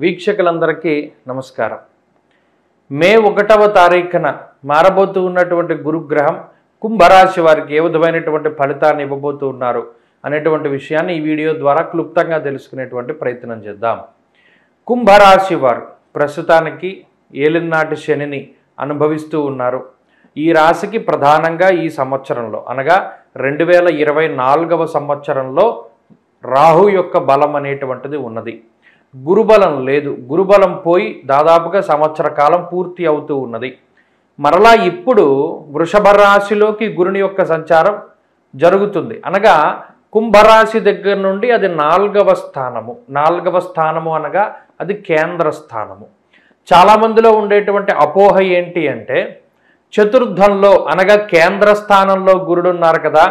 వీక్షకులందరికీ నమస్కారం. మే 1వ తారీఖున మారబోతూ ఉన్నటువంటి గురుగ్రహం కుంభరాశి వారికి ఏ విధమైనటువంటి ఫలితాన్ని ఇవ్వబోతూ ఉన్నారు అనేటువంటి విషయాన్ని ఈ వీడియో ద్వారా క్లుప్తంగా తెలుసుకునేటువంటి ప్రయత్నం చేద్దాం. కుంభరాశి వారు ప్రస్తుతానికి ఏలినాటి శనిని అనుభవిస్తూ ఉన్నారు. ఈ రాశికి ప్రధానంగా ఈ సంవత్సరంలో అనగా 2024వ సంవత్సరంలో రాహు యొక్క బలం అనేటువంటిది ఉన్నది. గురుబలం లేదు. గురుబలం పోయి దాదాపుగా సంవత్సర కాలం పూర్తి అవుతూ ఉన్నది. మరలా ఇప్పుడు వృషభ రాశిలోకి గురుని యొక్క సంచారం జరుగుతుంది. అనగా కుంభరాశి దగ్గర నుండి అది 4వ స్థానము. 4వ స్థానము అనగా అది కేంద్ర స్థానము. చాలామందిలో ఉండేటువంటి అపోహ ఏంటి అంటే చతుర్థంలో అనగా కేంద్ర స్థానంలో గురుడు ఉన్నారు కదా,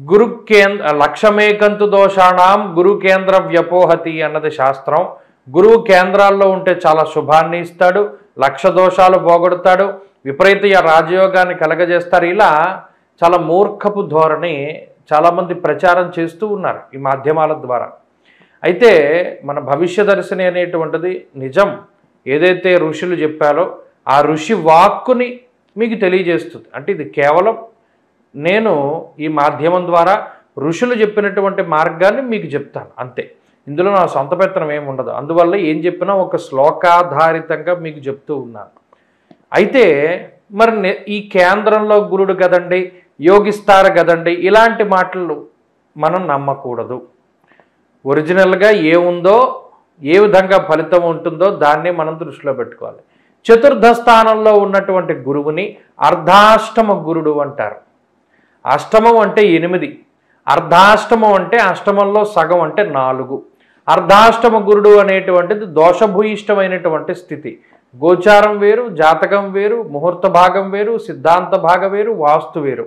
గురు కేంద్ర లక్షమేకంతు దోషాణం గురు కేంద్ర వ్యపోహతి అన్నది శాస్త్రం. గురువు కేంద్రాల్లో ఉంటే చాలా శుభాన్ని ఇస్తాడు, లక్ష దోషాలు పోగొడతాడు, విపరీత రాజయోగాన్ని కలగజేస్తారు. ఇలా చాలా మూర్ఖపు ధోరణి చాలామంది ప్రచారం చేస్తూ ఉన్నారు ఈ మాధ్యమాల ద్వారా. అయితే మన భవిష్యదర్శిని అనేటువంటిది నిజం. ఏదైతే ఋషులు చెప్పారో ఆ ఋషి వాక్కుని మీకు తెలియజేస్తుంది. అంటే ఇది కేవలం నేను ఈ మాధ్యమం ద్వారా ఋషులు చెప్పినటువంటి మార్గాన్ని మీకు చెప్తాను అంతే. ఇందులో నా సొంత పెత్తనం ఏమి ఉండదు. అందువల్ల ఏం చెప్పినా ఒక శ్లోకాధారితంగా మీకు చెప్తూ ఉన్నాను. అయితే మరి ఈ కేంద్రంలో గురుడు కదండి, యోగిస్తారు కదండి, ఇలాంటి మాటలు మనం నమ్మకూడదు. ఒరిజినల్గా ఏముందో, ఏ విధంగా ఫలితం ఉంటుందో దాన్ని మనం దృష్టిలో పెట్టుకోవాలి. చతుర్థ స్థానంలో ఉన్నటువంటి గురువుని అర్ధాష్టమ గురుడు అంటారు. అష్టమం అంటే 8, అర్ధాష్టమం అంటే అష్టమంలో సగం అంటే 4. అర్ధాష్టమ గురుడు అనేటువంటిది దోషభూయిష్టమైనటువంటి స్థితి. గోచారం వేరు, జాతకం వేరు, ముహూర్త భాగం వేరు, సిద్ధాంత భాగం వేరు, వాస్తు వేరు.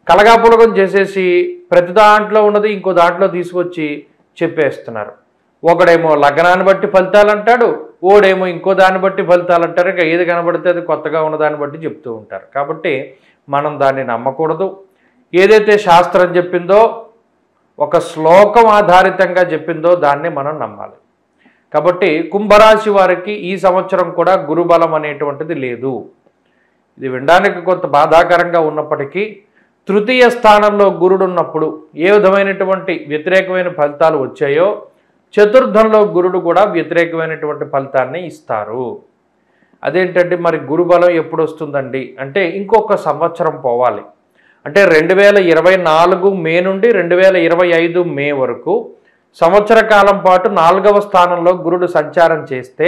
కలగాపులగం చేసేసి ప్రతి దాంట్లో ఉన్నది ఇంకో దాంట్లో తీసుకొచ్చి చెప్పేస్తున్నారు. ఒకడేమో లగ్నాన్ని బట్టి ఫలితాలు అంటాడు, ఓడేమో ఇంకో దాన్ని బట్టి ఫలితాలు అంటారు. ఇక ఏది కనబడితే అది కొత్తగా ఉన్నదాన్ని బట్టి చెప్తూ ఉంటారు. కాబట్టి మనం దాన్ని నమ్మకూడదు. ఏదైతే శాస్త్రం చెప్పిందో, ఒక శ్లోకం ఆధారితంగా చెప్పిందో దాన్ని మనం నమ్మాలి. కాబట్టి కుంభరాశి వారికి ఈ సంవత్సరం కూడా గురుబలం అనేటువంటిది లేదు. ఇది వినడానికి కొంత బాధాకరంగా ఉన్నప్పటికీ తృతీయ స్థానంలో గురుడు ఉన్నప్పుడు ఏ విధమైనటువంటి వ్యతిరేకమైన ఫలితాలు వచ్చాయో చతుర్థంలో గురుడు కూడా వ్యతిరేకమైనటువంటి ఫలితాన్ని ఇస్తారు. అదేంటంటే మరి గురుబలం ఎప్పుడు వస్తుందండి అంటే ఇంకొక సంవత్సరం పోవాలి. అంటే 2024 మే నుండి 2025 మే వరకు సంవత్సర కాలం పాటు 4వ స్థానంలో గురుడు సంచారం చేస్తే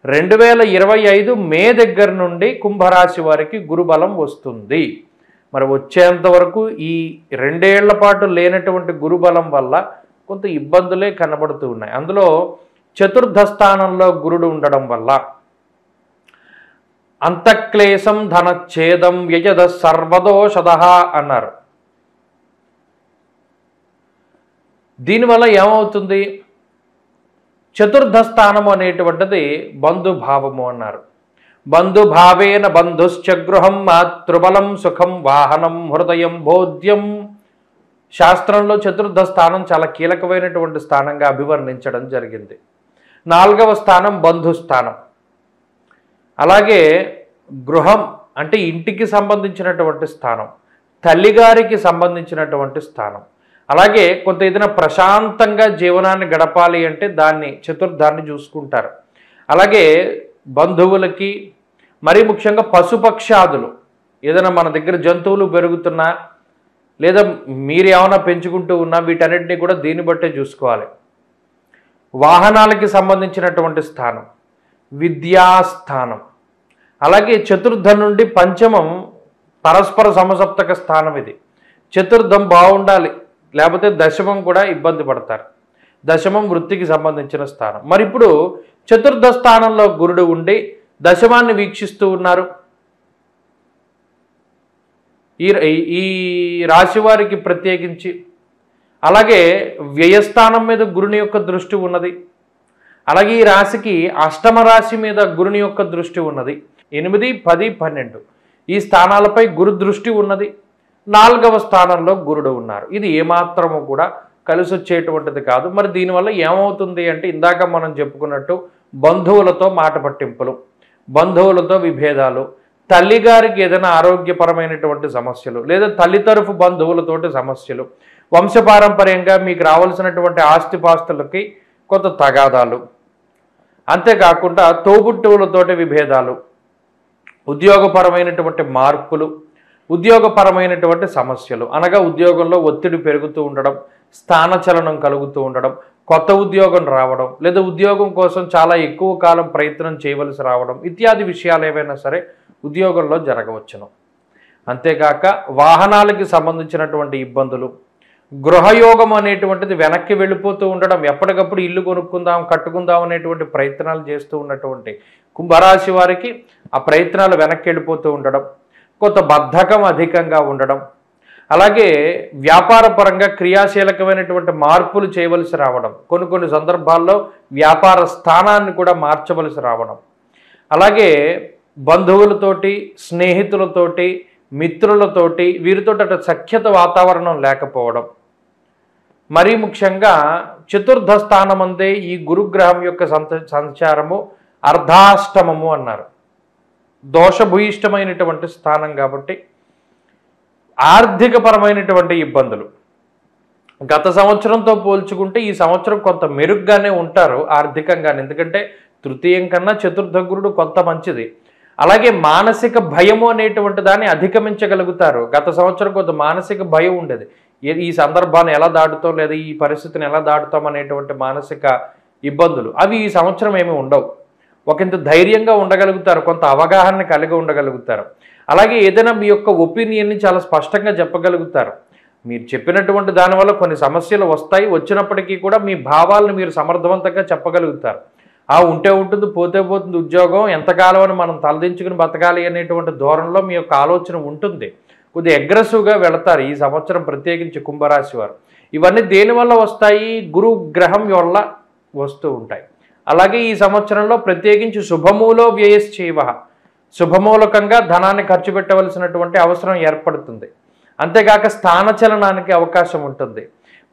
2025 మే దగ్గర నుండి కుంభరాశి వారికి గురుబలం వస్తుంది. మరి వచ్చేంత వరకు ఈ 2 ఏళ్ల పాటు లేనటువంటి గురుబలం వల్ల కొంత ఇబ్బందులే కనబడుతూ ఉన్నాయి. అందులో చతుర్థ స్థానంలో గురుడు ఉండడం వల్ల అంతఃక్లేశం ధనచ్ఛేదం వ్యజద సర్వదోషద అన్నారు. దీనివల్ల ఏమవుతుంది? చతుర్థ స్థానము అనేటువంటిది బంధుభావము అన్నారు. బంధుభావేన బంధుశ్చ గృహం మాతృబలం సుఖం వాహనం హృదయం భోజ్యం. శాస్త్రంలో చతుర్థ స్థానం చాలా కీలకమైనటువంటి స్థానంగా అభివర్ణించడం జరిగింది. 4వ స్థానం బంధుస్థానం. అలాగే గృహం అంటే ఇంటికి సంబంధించినటువంటి స్థానం, తల్లిగారికి సంబంధించినటువంటి స్థానం. అలాగే కొంత ఏదైనా ప్రశాంతంగా జీవనాన్ని గడపాలి అంటే దాన్ని చతుర్థాన్ని చూసుకుంటారు. అలాగే బంధువులకి మరీ ముఖ్యంగా పశుపక్షాదులు ఏదైనా మన దగ్గర జంతువులు పెరుగుతున్నా లేదా మీరు ఏమైనా పెంచుకుంటూ ఉన్నా వీటన్నిటినీ కూడా దీన్ని బట్టే చూసుకోవాలి. వాహనాలకి సంబంధించినటువంటి స్థానం, విద్యాస్థానం. అలాగే చతుర్థం నుండి పంచమం పరస్పర సమసప్తక స్థానం. ఇది చతుర్థం బాగుండాలి, లేకపోతే దశమం కూడా ఇబ్బంది పడతారు. దశమం వృత్తికి సంబంధించిన స్థానం. మరి ఇప్పుడు చతుర్థ స్థానంలో గురుడు ఉండి దశమాన్ని వీక్షిస్తూ ఉన్నారు. ఈ రాశి వారికి ప్రత్యేకించి. అలాగే వ్యయస్థానం మీద గురుని యొక్క దృష్టి ఉన్నది. అలాగే ఈ రాశికి అష్టమ రాశి మీద గురుని యొక్క దృష్టి ఉన్నది. 8, 10, 12 ఈ స్థానాలపై గురు దృష్టి ఉన్నది. 4వ స్థానంలో గురుడు ఉన్నారు. ఇది ఏమాత్రము కూడా కలిసి వచ్చేటువంటిది కాదు. మరి దీనివల్ల ఏమవుతుంది అంటే ఇందాక మనం చెప్పుకున్నట్టు బంధువులతో మాట పట్టింపులు, బంధువులతో విభేదాలు, తల్లిగారికి ఏదైనా ఆరోగ్యపరమైనటువంటి సమస్యలు, లేదా తల్లి తరఫు బంధువులతోటి సమస్యలు, వంశపారంపర్యంగా మీకు రావాల్సినటువంటి ఆస్తిపాస్తులకి కొంత తగాదాలు, అంతేకాకుండా తోబుట్టువులతోటి విభేదాలు, ఉద్యోగపరమైనటువంటి మార్పులు, ఉద్యోగపరమైనటువంటి సమస్యలు అనగా ఉద్యోగంలో ఒత్తిడి పెరుగుతూ ఉండడం, స్థానచలనం కలుగుతూ ఉండడం, కొత్త ఉద్యోగం రావడం, లేదా ఉద్యోగం కోసం చాలా ఎక్కువ కాలం ప్రయత్నం చేయవలసి రావడం ఇత్యాది విషయాలు ఏవైనా సరే ఉద్యోగంలో జరగవచ్చును. అంతేకాక వాహనాలకి సంబంధించినటువంటి ఇబ్బందులు, గృహయోగం అనేటువంటిది వెనక్కి వెళ్ళిపోతూ ఉండడం, ఎప్పటికప్పుడు ఇల్లు కొనుక్కుందాం కట్టుకుందాం అనేటువంటి ప్రయత్నాలు చేస్తూ ఉన్నటువంటి కుంభరాశి వారికి ఆ ప్రయత్నాలు వెనక్కి వెళ్ళిపోతూ ఉండడం, కొంత బద్ధకం అధికంగా ఉండడం, అలాగే వ్యాపారపరంగా క్రియాశీలకమైనటువంటి మార్పులు చేయవలసి రావడం, కొన్ని సందర్భాల్లో వ్యాపార స్థానాన్ని కూడా మార్చవలసి రావడం, అలాగే బంధువులతోటి, స్నేహితులతోటి, మిత్రులతోటి వీరితో సఖ్యత వాతావరణం లేకపోవడం, మరీ ముఖ్యంగా చతుర్థ స్థానమందే ఈ గురుగ్రహం యొక్క సంచారము అర్ధాష్టమము అన్నారు. దోషభూయిష్టమైనటువంటి స్థానం కాబట్టి ఆర్థికపరమైనటువంటి ఇబ్బందులు గత సంవత్సరంతో పోల్చుకుంటే ఈ సంవత్సరం కొంత మెరుగ్గానే ఉంటారు ఆర్థికంగానే, ఎందుకంటే తృతీయం కన్నా చతుర్థ గురుడు కొంత మంచిది. అలాగే మానసిక భయము అనేటువంటి దాన్ని అధిగమించగలుగుతారు. గత సంవత్సరం కొంత మానసిక భయం ఉండేది, ఈ సందర్భాన్ని ఎలా దాటుతాం లేదా ఈ పరిస్థితిని ఎలా దాటుతాం అనేటువంటి మానసిక ఇబ్బందులు అవి ఈ సంవత్సరం ఏమి ఉండవు. ఒకంత ధైర్యంగా ఉండగలుగుతారు, కొంత అవగాహన కలిగి ఉండగలుగుతారు. అలాగే ఏదైనా మీ యొక్క ఒపీనియన్ని చాలా స్పష్టంగా చెప్పగలుగుతారు. మీరు చెప్పినటువంటి దానివల్ల కొన్ని సమస్యలు వస్తాయి, వచ్చినప్పటికీ కూడా మీ భావాలను మీరు సమర్థవంతంగా చెప్పగలుగుతారు. ఉంటే ఉంటుంది, పోతే పోతుంది ఉద్యోగం, ఎంతకాలం అని మనం తలదించుకుని బతకాలి అనేటువంటి ధోరణిలో మీ యొక్క ఆలోచన ఉంటుంది. కొద్దిగా అగ్రెసివ్గా వెళతారు ఈ సంవత్సరం, ప్రత్యేకించి కుంభరాశి వారు. ఇవన్నీ దేనివల్ల వస్తాయి? గురు గ్రహం వల్ల వస్తూ ఉంటాయి. అలాగే ఈ సంవత్సరంలో ప్రత్యేకించి శుభమూలో వ్యయశ్చైవ, శుభమూలకంగా ధనాన్ని ఖర్చు పెట్టవలసినటువంటి అవసరం ఏర్పడుతుంది. అంతేకాక స్థానచలనానికి అవకాశం ఉంటుంది.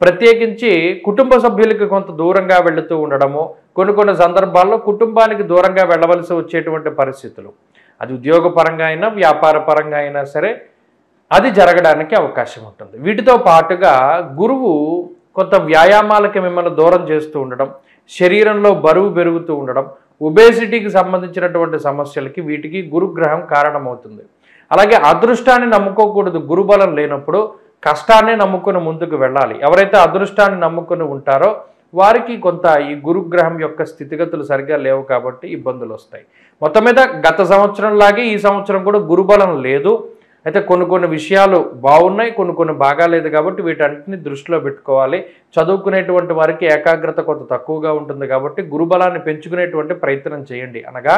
ప్రత్యేకించి కుటుంబ సభ్యులకి కొంత దూరంగా వెళుతూ ఉండడము, కొన్ని సందర్భాల్లో కుటుంబానికి దూరంగా వెళ్ళవలసి వచ్చేటువంటి పరిస్థితులు, అది ఉద్యోగపరంగా అయినా వ్యాపార పరంగా అయినా సరే అది జరగడానికి అవకాశం ఉంటుంది. వీటితో పాటుగా గురువు కొంత వ్యాయామాలకి మిమ్మల్ని దూరం చేస్తూ ఉండడం, శరీరంలో బరువు పెరుగుతూ ఉండడం, ఒబేసిటీకి సంబంధించినటువంటి సమస్యలకి వీటికి గురుగ్రహం కారణమవుతుంది. అలాగే అదృష్టాన్ని నమ్ముకోకూడదు. గురుబలం లేనప్పుడు కష్టాన్ని నమ్ముకుని ముందుకు వెళ్ళాలి. ఎవరైతే అదృష్టాన్ని నమ్ముకుని ఉంటారో వారికి కొంత ఈ గురుగ్రహం యొక్క స్థితిగతులు సరిగ్గా లేవు కాబట్టి ఇబ్బందులు వస్తాయి. మొత్తం మీద గత సంవత్సరంలాగే ఈ సంవత్సరం కూడా గురుబలం లేదు. అయితే కొన్ని విషయాలు బాగున్నాయి, కొన్ని బాగాలేదు కాబట్టి వీటన్నిటిని దృష్టిలో పెట్టుకోవాలి. చదువుకునేటువంటి వారికి ఏకాగ్రత కొంత తక్కువగా ఉంటుంది కాబట్టి గురుబలాన్ని పెంచుకునేటువంటి ప్రయత్నం చేయండి. అనగా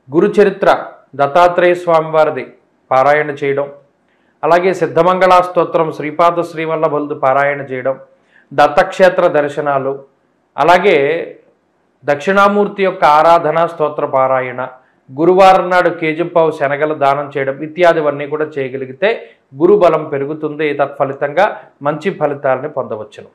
గురు చరిత్ర దత్తాత్రేయ స్వామివారిది పారాయణ చేయడం, అలాగే సిద్ధమంగళా స్తోత్రం శ్రీపాద శ్రీవల్లభులది పారాయణ చేయడం, దత్తక్షేత్ర దర్శనాలు, అలాగే దక్షిణామూర్తి యొక్క ఆరాధన స్తోత్ర పారాయణ, గురువారం నాడు కేజంపావు శనగలు దానం చేయడం ఇత్యాదివన్నీ కూడా చేయగలిగితే గురుబలం పెరుగుతుంది. తత్ఫలితంగా మంచి ఫలితాలని పొందవచ్చును.